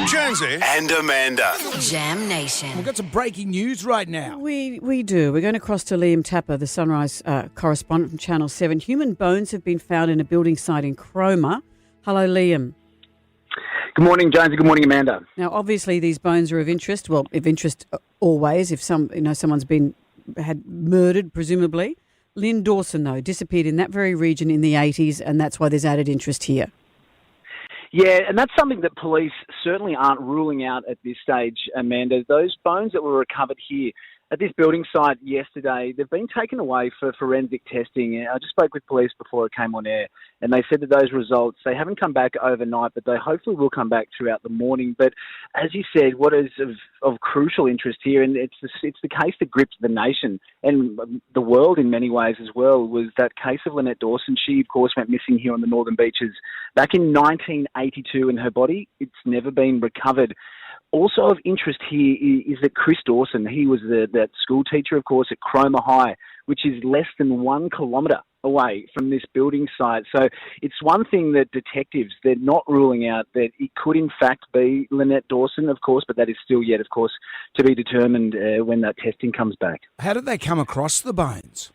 Jonesy and Amanda. Jam Nation. We've got some breaking news right now. We do. We're going to cross to Liam Tapper, the Sunrise correspondent from Channel 7. Human bones have been found in a building site in Cromer. Hello, Liam. Good morning, Jonesy. Good morning, Amanda. Now, obviously, these bones are of interest. Well, of interest always. If someone's had murdered, presumably. Lynn Dawson, though, disappeared in that very region in the 80s, and that's why there's added interest here. Yeah, and that's something that police certainly aren't ruling out at this stage, Amanda. Those bones that were recovered here at this building site yesterday, they've been taken away for forensic testing. I just spoke with police before it came on air, and they said that those results, they haven't come back overnight, but they hopefully will come back throughout the morning. But as you said, what is of crucial interest here, and it's the case that gripped the nation and the world in many ways as well, was that case of Lynette Dawson. She, of course, went missing here on the Northern Beaches back in 1982, and her body, it's never been recovered. Also of interest here is that Chris Dawson, he was that school teacher, of course, at Cromer High, which is less than 1 kilometre away from this building site. So it's one thing that detectives, they're not ruling out that it could in fact be Lynette Dawson, of course, but that is still yet, of course, to be determined when that testing comes back. How did they come across the bones?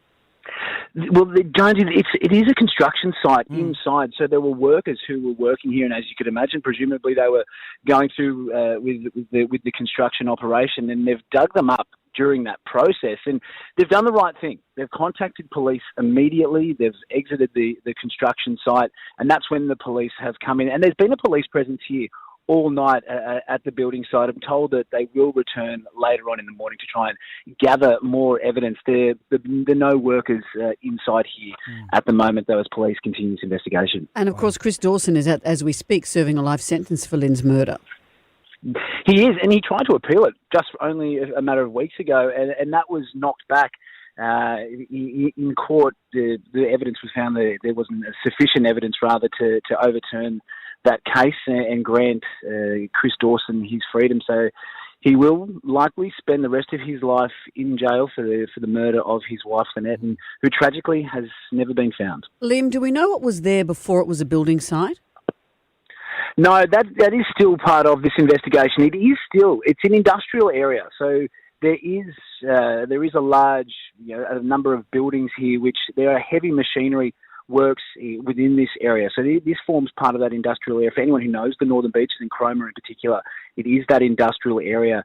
Well, it is a construction site inside, so there were workers who were working here, and as you could imagine, presumably they were going through with the construction operation, and they've dug them up during that process, and they've done the right thing. They've contacted police immediately. They've exited the construction site, and that's when the police have come in. And there's been a police presence here all night at the building site. I'm told that they will return later on in the morning to try and gather more evidence. There are no workers inside here at the moment, though, as police continue this investigation. And, of course, Chris Dawson is, as we speak, serving a life sentence for Lynn's murder. He is, and he tried to appeal it just only a matter of weeks ago, and that was knocked back. In court, the evidence was found that there wasn't sufficient evidence, rather, to overturn that case and grant Chris Dawson his freedom. So he will likely spend the rest of his life in jail for the murder of his wife, Lynette, and who tragically has never been found. Liam, do we know what was there before it was a building site? No, that is still part of this investigation. It's an industrial area, so there is a large, a number of buildings here, which there are heavy machinery works within this area. So this forms part of that industrial area. For anyone who knows the Northern Beaches and Cromer in particular, it is that industrial area.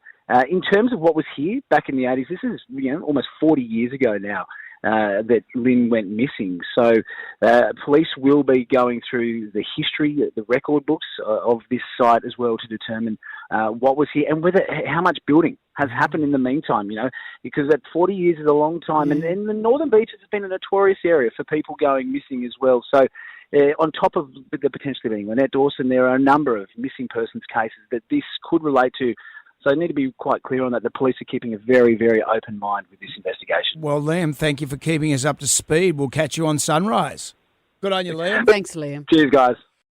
In terms of what was here back in the 80s, this is almost 40 years ago now that Lynn went missing. So police will be going through the history, the record books of this site as well, to determine what was here and how much building has happened in the meantime, because that 40 years is a long time. And the Northern Beaches has been a notorious area for people going missing as well. So on top of the potentially being Lynette Dawson, there are a number of missing persons cases that this could relate to. So I need to be quite clear on that. The police are keeping a very, very open mind with this investigation. Well, Liam, thank you for keeping us up to speed. We'll catch you on Sunrise. Good on you, Liam. Thanks, Liam. Cheers, guys.